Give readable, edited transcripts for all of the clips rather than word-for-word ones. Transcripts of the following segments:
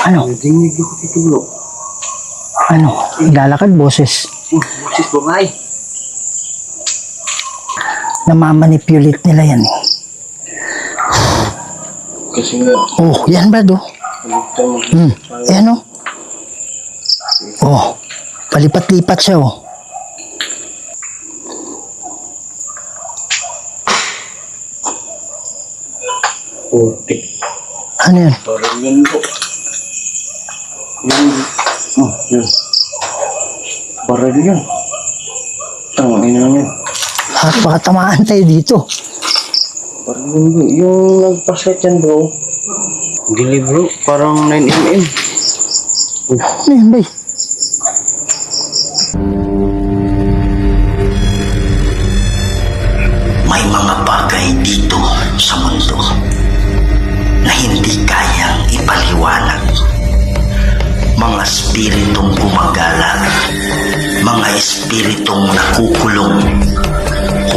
Ano? Dinig ako dito, bro. Ano? Lalakad, boses. Boses po nga eh. Namamanipulate nila yan eh. Kasi nga, Oh, yan ba do? Ayan oh. Oh, palipat-lipat siya oh. putik. Ano yan? Parang yun po. Yun. Oh, yun. Parang yun. Tangin na yun. Baka tamaan tayo dito. Parang yun bro. Yung nagpaset yan bro. Dili bro. Parang 9mm. Ano yan bay? May mga bagay dito sa mundo na hindi kayang ipaliwanag. Mga espiritong gumagala, mga espiritong nakukulong,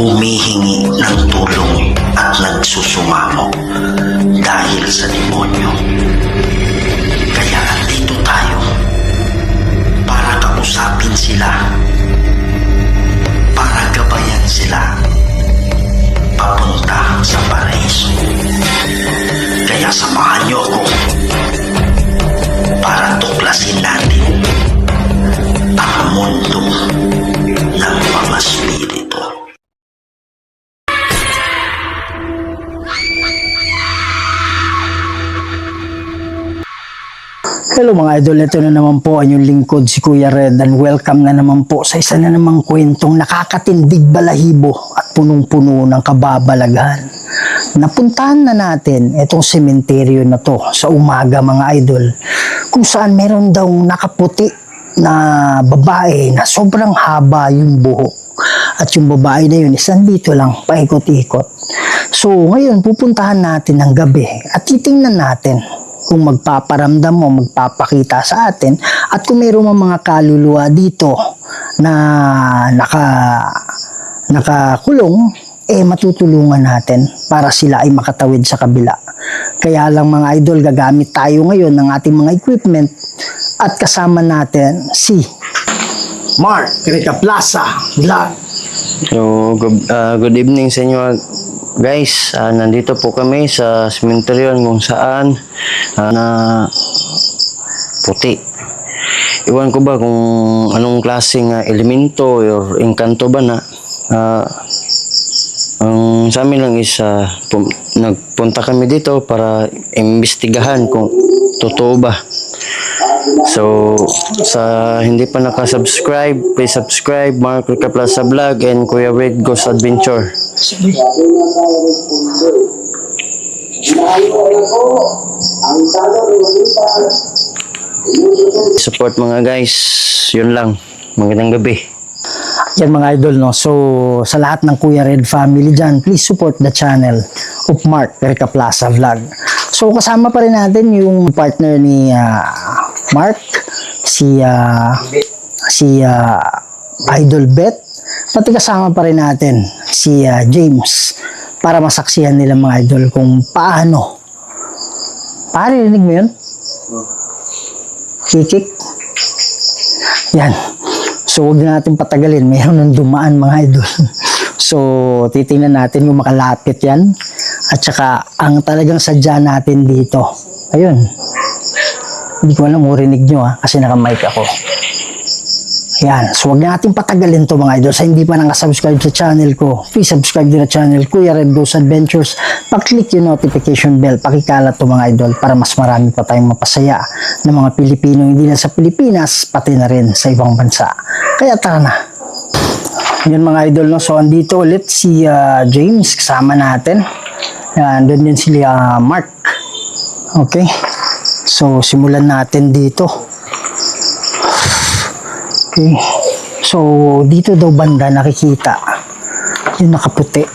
humihingi ng tulong at nagsusumamo dahil sa demonyo. Kaya andito tayo para kausapin sila, para gabayan sila papunta sa paraiso. Kaya samahan niyo ako para tuklasin natin ang mundo ng mga spirito. Hello mga idol, ito na naman po ang inyong lingkod si Kuya Red and welcome na naman po sa isa na namang kwentong nakakatindig balahibo at punong-puno ng kababalaghan. Napuntahan na natin itong sementeryo na to sa umaga mga idol, kung saan meron daw nakaputi na babae na sobrang haba yung buhok. At yung babae na yun, isang dito lang, paikot-ikot. So ngayon pupuntahan natin ng gabi at titingnan natin kung magpaparamdam o magpapakita sa atin at kung mayroong mga kaluluwa dito na nakakulong, matutulungan natin para sila ay makatawid sa kabila. Kaya lang mga idol, gagamit tayo ngayon ng ating mga equipment at kasama natin si Mark Rica Plaza Vlog. So, good evening sa inyo guys. Nandito po kami sa cemetery kung saan na puti. Iwan ko ba kung anong klaseng elemento or engkanto ba na ang sa amin lang is nagpunta kami dito para imbestigahan kung totoo ba. So, sa hindi pa nakasubscribe, please subscribe Mark Rica Plaza Vlog and Kuya Red Ghost Adventure. Support mga guys, yun lang. Magandang gabi. Yan mga idol, no? So, sa lahat ng Kuya Red family dyan, please support the channel of Mark Rica Plaza Vlog. So, kasama pa rin natin yung partner ni Mark, si Idol Bet, pati kasama pa rin natin si James para masaksihan nila mga idol kung paano. Parinig mo yun? Kikik? Yan. So, huwag na natin patagalin. Mayroon nang dumaan mga idol. So, titingnan natin kung makalapit yan. At saka, ang talagang sadya natin dito. Ayun. Hindi ko alam kung rinig nyo kasi naka-mic ako. Yan. So, huwag na natin patagalin to mga idol. Sa hindi pa nakasubscribe sa channel ko, please subscribe din na channel Kuya Red Ghost Adventures. Pag-click yung notification bell. Pakikalat to mga idol para mas marami pa tayong mapasaya ng mga Pilipino, hindi na sa Pilipinas, pati na rin sa ibang bansa. Kaya tara na. Yan mga idol, no? So, andito ulit si James, kasama natin. Yan, doon din si Mark. Okay. So, simulan natin dito. Okay. So, dito daw banda nakikita yung nakaputi.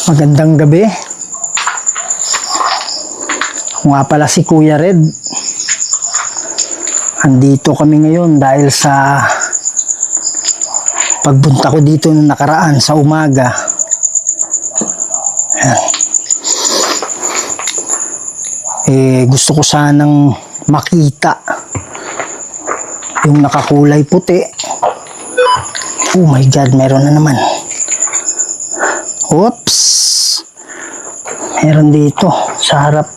Magandang gabi. Nga pala si Kuya Red. Andito kami ngayon dahil sa pagpunta ko dito nung nakaraan sa umaga. Gusto ko sanang makita yung nakakulay puti. Oh my God, meron na naman. Oops! Meron dito sa harap.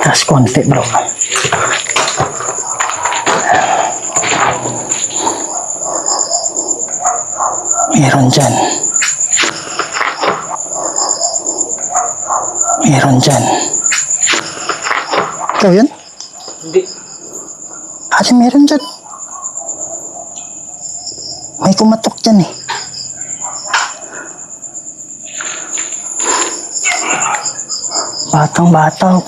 Taas konti, bro. Meron dyan. Meron dyan. Ikaw yan? Hindi. Ate, meron dyan. May kumatok dyan eh. Batang-bata.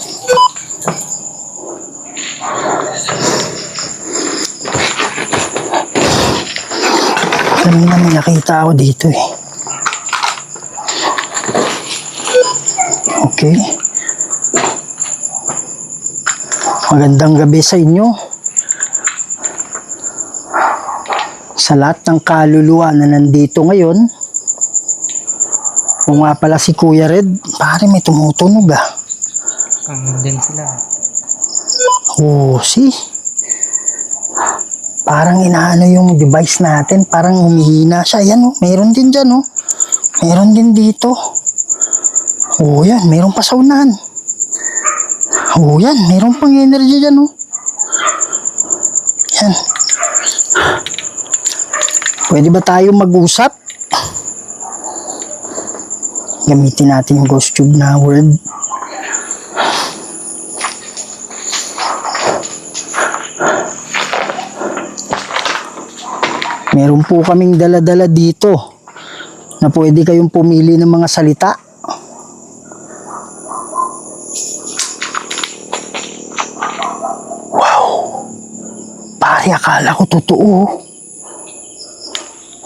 Kanina may nakita ako dito eh. Okay. Magandang gabi sa inyo. Sa lahat ng kaluluwa na nandito ngayon, kung nga pala si Kuya Red, pare may tumutunog ah. Din sila. Oh, see? Parang inaano yung device natin, parang humihina siya. Yan oh, mayroon din dyan oh. Mayroon din dito. Oh yan, mayroon pa sa unahan. Oh yan, mayroon pang energy dyan oh. Yan. Pwede ba tayo mag-usap? Gamitin natin yung ghost tube na word. Meron po kaming dala-dala dito na pwede kayong pumili ng mga salita. Wow! Pare, akala ko totoo.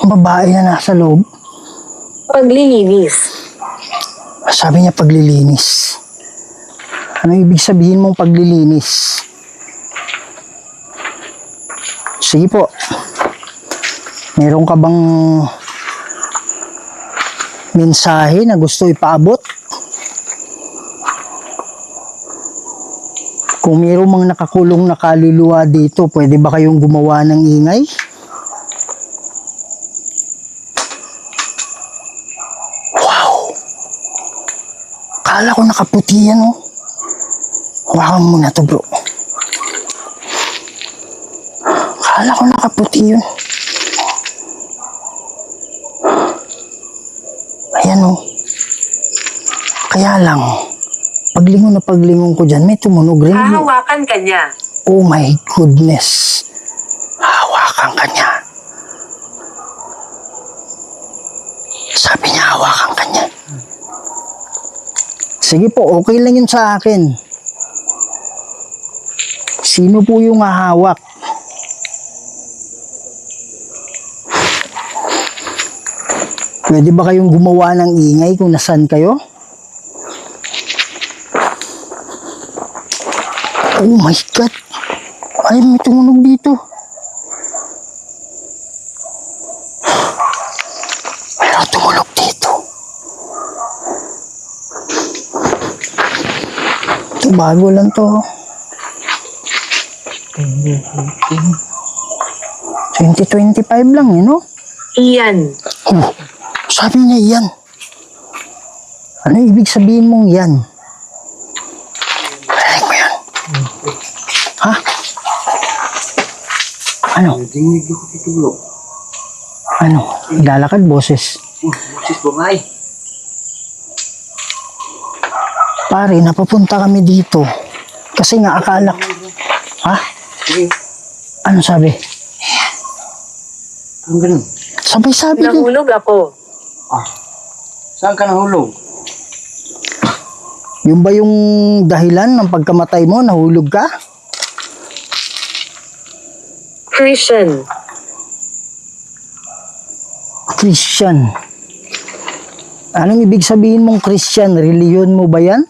Ang babae na nasa loob. Paglilinis. Sabi niya paglilinis. Ano ibig sabihin mong paglilinis? Sige po. Meron ka bang mensahe na gusto ipaabot? Kung mayroong mga nakakulong na kaluluwa dito, pwede ba kayong gumawa ng ingay? Wow! Kala ko nakaputi yan, oh. Hawakan mo na to, bro. Kala ko nakaputi yun. Ayan o. Kaya lang, paglingon ko dyan, may tumunog rin. Hahawakan ka niya. Oh my goodness. Hawakan ka niya. Sabi niya, hawakan ka niya. Sige po, okay lang yun sa akin. Sino po yung hahawak? Pwede ba kayong gumawa ng ingay kung nasan kayo? Oh my God! Ay, may tumunog dito. Mayroon tumunog dito. Ito, bago lang to. 2025 lang, eh, no? Iyan. Oh, sabi niya yan. Ano ibig sabihin mong yan? Parinig mo yan. Ha? Ano? Dinig ako dito, bro. Ano? Lalakad, boses. Sis, bumay. Pare, napapunta kami dito. Kasi nga akala ko. Ha? Ano sabi? Ang ganun. Sabi din. Nahulog ako. Saan ka nahulog? Yung ba yung dahilan ng pagkamatay mo, nahulog ka? Christian. Christian. Anong ibig sabihin mong Christian? Reliyon mo ba yan?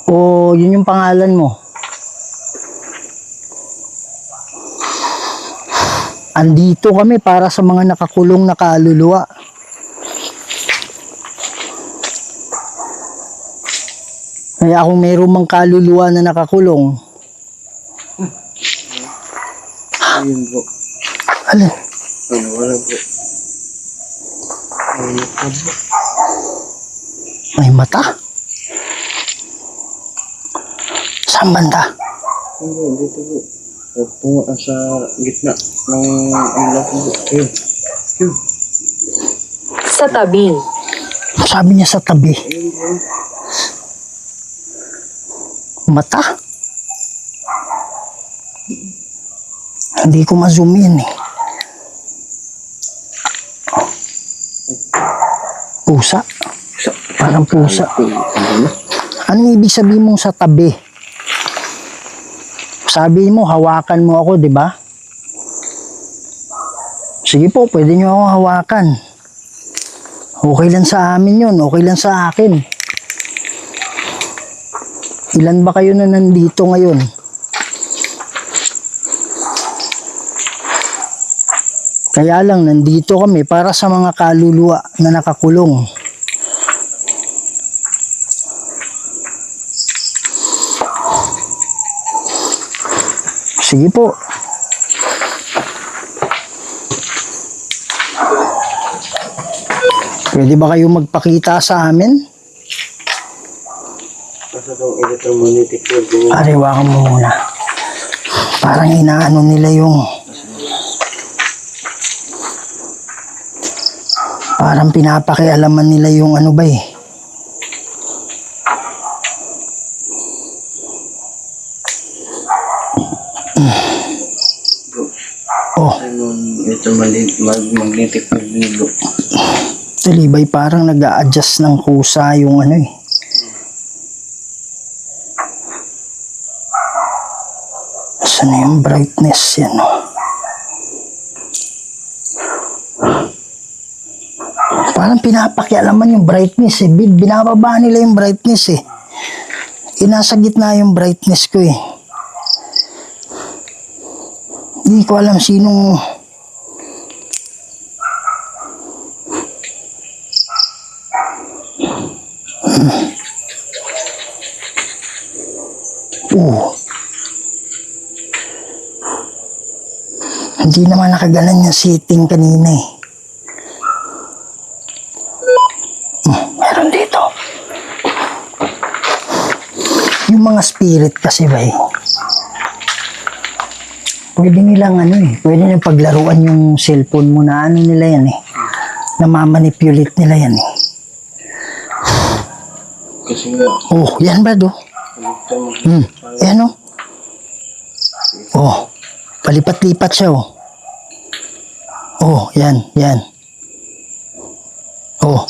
O yun yung pangalan mo? Andito kami para sa mga nakakulong na kaluluwa. Kaya kung mayroong mang kaluluwa na nakakulong, Ayun bro. alin? Ano, wala bro. Ayun po bro. May mata? Saan banda? Ayun, dito bro. Tungo sa gitna ng laki bro. Ayun. Ayun. Sa tabi. Sabi niya sa tabi. Ayun bro. Mata? Hindi ko ma-zoom in eh. Pusa? Parang pusa. Anong ibig sabihin mong sa tabi? Sabi mo, hawakan mo ako, di ba? Sige po, pwede nyo ako hawakan. Okay lang sa amin yun, okay lang sa akin. Ilan ba kayo na nandito ngayon? Kaya lang, nandito kami para sa mga kaluluwa na nakakulong. Sige po. Pwede ba kayo magpakita sa amin? Basta itong electromagnetic field din. Ariwakan mo muna. Parang inaano nila yung... Parang pinapakialaman nila yung ano ba eh. Oh, Ayun, ito magnetic field din bro. talibay parang nag-a-adjust ng kusa yung ano eh. Saan na yung brightness yan oh. Parang pinapakialaman yung brightness eh. Binababa nila yung brightness eh. Inasa gitna yung brightness ko eh. Hindi ko alam sinong... Hindi naman nakaganan yung setting kanina eh. Meron dito. Yung mga spirit kasi ba eh. Pwede nilang ano eh. Pwede nilang paglaruan yung cellphone mo na ano nila yan eh. Na mamanipulate nila yan eh. Kasi nga, Oh, yan ba do? Yan oh. Oh, palipat-lipat siya oh. Oh, yan, yan. Oh.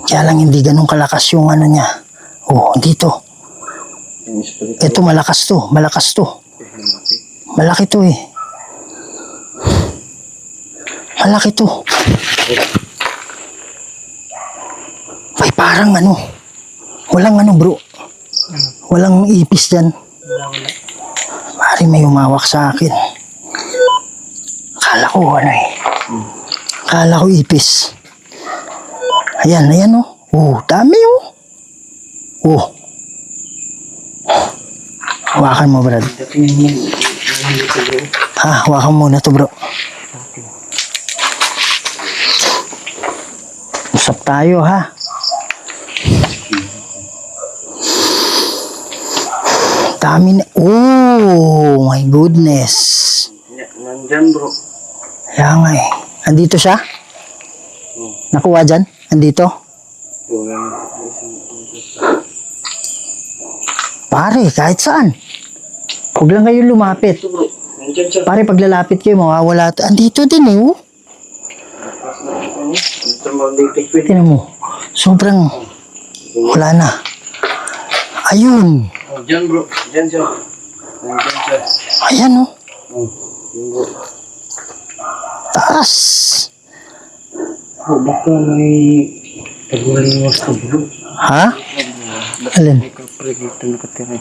Kaya lang hindi ganun kalakas yung ano niya. Oh, dito. yung spirit Ito malakas to, malakas to. Malaki to eh. Malaki to. Ay, parang ano. Walang ano bro. Walang ipis dyan. Mari may umawak sa akin. Akala ko ano eh. Akala ko ipis. Ayan, ayan oh. Oh, dami oh. Oh. Hawakan mo, Brad. Ha, hawakan muna to, bro. Usap tayo, ha? Dami na. Oh, my goodness. nandyan bro. Kaya nga eh. Andito siya? Nakuha dyan? Andito? Pare, kahit saan. Huwag lang kayo lumapit. Ito bro, nandyan siya. Pare, paglalapit kayo, mawawala. Andito din eh, oh. Electromagnetic field. Tingnan mo. Sobrang wala na. Ayun. Oh, dyan bro, dyan siya. Nandyan siya. Ayan, oh. Oh, yun bro. Taas. Oh, baka may taguliwas ka bro. Ha? Alin? May kapre dito nakatira.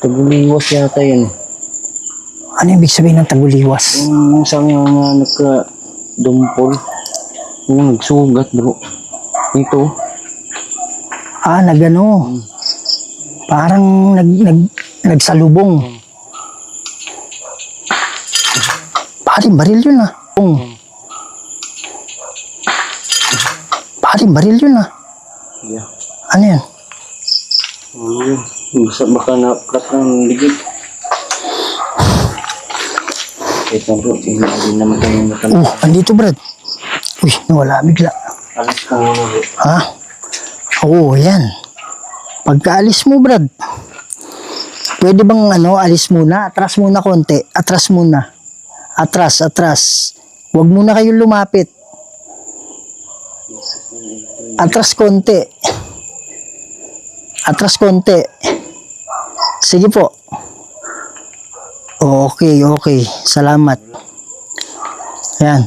Taguliwas yata yan. Ano ibig sabihin ng taguliwas? Yung isang nga nagka-dumpol. Yung nagsugat bro. Ito. Nagano. Parang nagsalubong. Pare, baril yun ah. Pare, baril yun ah. Yeah. Ano yan? Baka na-plot ng ligid. Wait na bro, hindi naman tayo natanong. Andito Brad. Uy, nawala bigla. Alis ka muna bro. Ha? Oo, yan. Pagkaalis mo, Brad, pwede bang alis muna? Atras muna konti. Atras muna. Atras. Huwag muna kayong lumapit. Atras konti. Atras konti. Sige po. Okay. Salamat. Yan.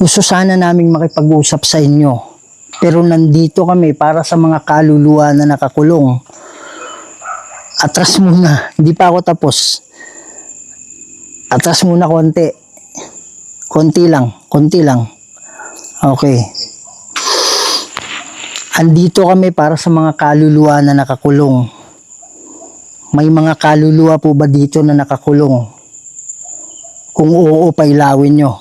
Gusto sana naming makipag-usap sa inyo. Pero nandito kami para sa mga kaluluwa na nakakulong. Atras muna. Hindi pa ako tapos. Atras muna konti. Konti lang. Okay. Andito kami para sa mga kaluluwa na nakakulong. May mga kaluluwa po ba dito na nakakulong? Kung oo, pailawin nyo.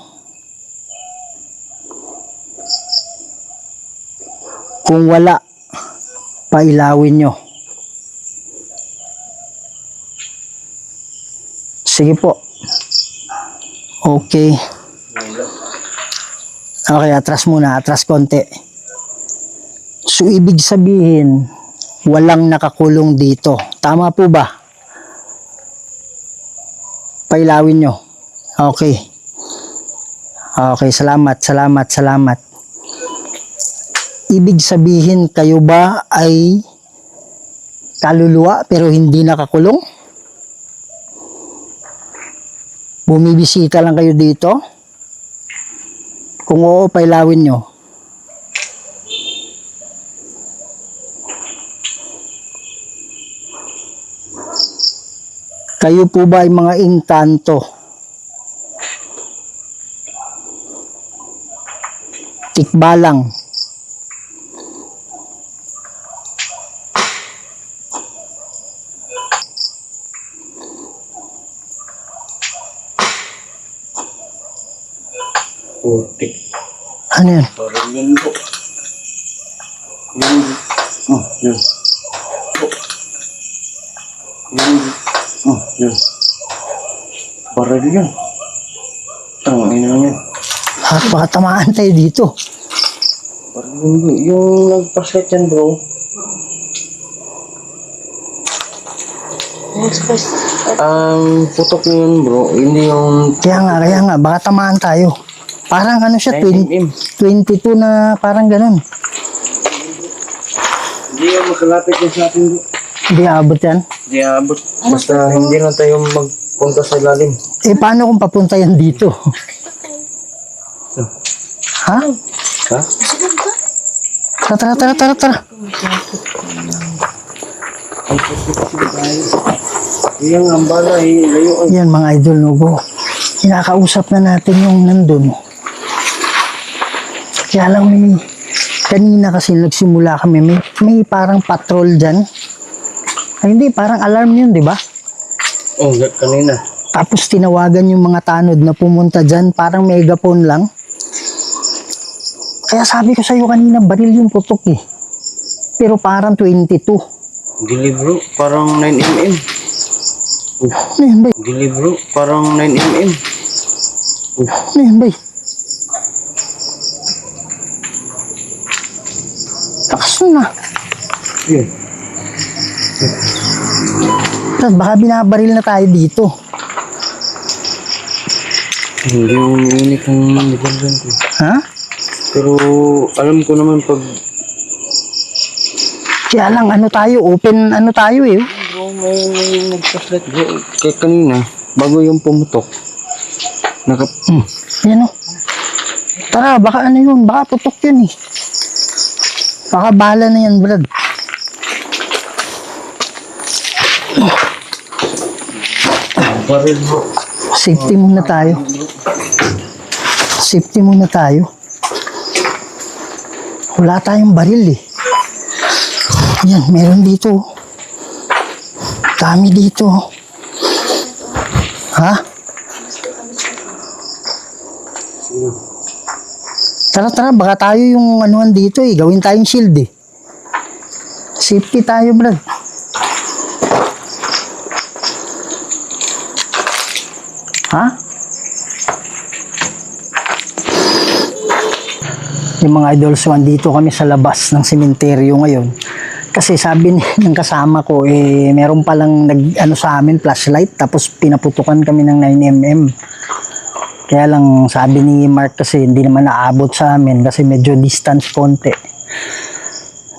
Kung wala, pailawin nyo. Sige po. Okay. Okay, atras muna. Atras konti. So, ibig sabihin, walang nakakulong dito. Tama po ba? Pailawin nyo. Okay. Okay, salamat. Ibig sabihin, kayo ba ay kaluluwa pero hindi nakakulong? Bumibisita lang kayo dito? Kung oo, pailawin nyo. Kayo po ba ay mga inkanto? Tikbalang. Putik. Ano yan? Parang yun po. Yun. Yun. Yun. Parang yun. Ang ina niya. Baka tamaan tayo dito. Parang yun bro. Yung nagpaset yan bro. Putok na yun bro. Hindi yung... Kaya nga, baka tamaan tayo. Parang siya, 22 na parang ganun. Hindi yung makalapit na sa atin bro. Hindi abot yan. Hindi abot. Basta hindi na tayo magpunta sa lalim. Paano kung papunta yan dito? Ha? Ha? Tara. Yung ambala layo. Yan mga idol, no? Kinakausap na natin yung nandun. Kaya lang kanina kasi nagsimula kami, may parang patrol dyan. Ay, hindi, parang alarm yun, di ba? Oh, kanina. Tapos tinawagan yung mga tanod na pumunta dyan, parang megaphone lang. Kaya sabi ko sa'yo kanina, baril yung putok eh. Pero parang 22. Dili bro, parang 9mm. Ano yan, bay? Dili bro, parang 9mm. Ano yan, bay? Lakas na. Yun. Tapos baka binabaril na tayo dito. Hindi yung unik ang nagandang ko. Ha? Pero alam ko naman pag... Kaya lang, open tayo eh. Bro, may nagpa-flat bro. Kaya kanina, bago yung pumutok, Yan o. Tara, baka yun, baka putok yun eh. Baka bala na yan, Brad. baril bro. Safety muna tayo. Wala tayong baril eh. Yan, meron dito. Dami dito. Ha? Tara, baka tayo yung anuan dito eh. Gawin tayong shield eh. Safety tayo, brad. Ha? Yung mga idols, dito kami sa labas ng sementeryo ngayon. Kasi sabi ng kasama ko, meron palang nag-ano sa amin, flashlight, tapos pinaputukan kami ng 9mm. Kaya lang sabi ni Mark kasi hindi naman naabot sa amin kasi medyo distance konti.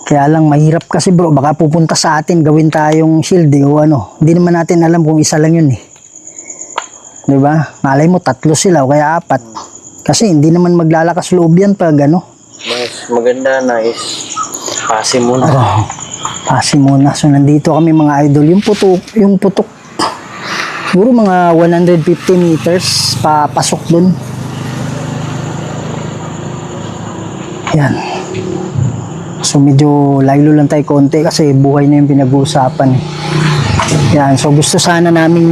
Kaya lang mahirap kasi bro, baka pupunta sa atin, gawin tayong shield o ano. Hindi naman natin alam kung isa lang yun eh. Diba? Malay mo, 3 sila o kaya 4. Kasi hindi naman maglalakas loob yan pag ano. Mas maganda na is pasi muna. Pasi muna. So nandito kami mga idol. Yung putok. Siguro mga 150 meters papasok dun. Yan. So medyo layo lang tayo konti kasi buhay na yung pinag-uusapan. Yan. So gusto sana naming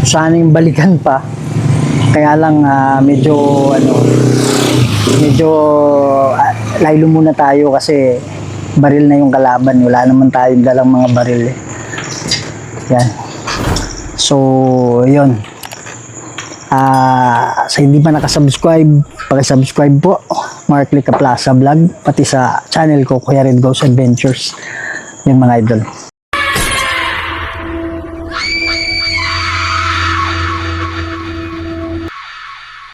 sana yung balikan pa. Kaya lang medyo laylo muna tayo kasi baril na yung kalaban. Wala naman tayong dalang mga baril eh. Yan. So, yun. Sa hindi pa nakasubscribe, pakisubscribe po. Mark Lica Plaza Vlog. Pati sa channel ko, Kuya Red Goes Adventures. Yung mga idol.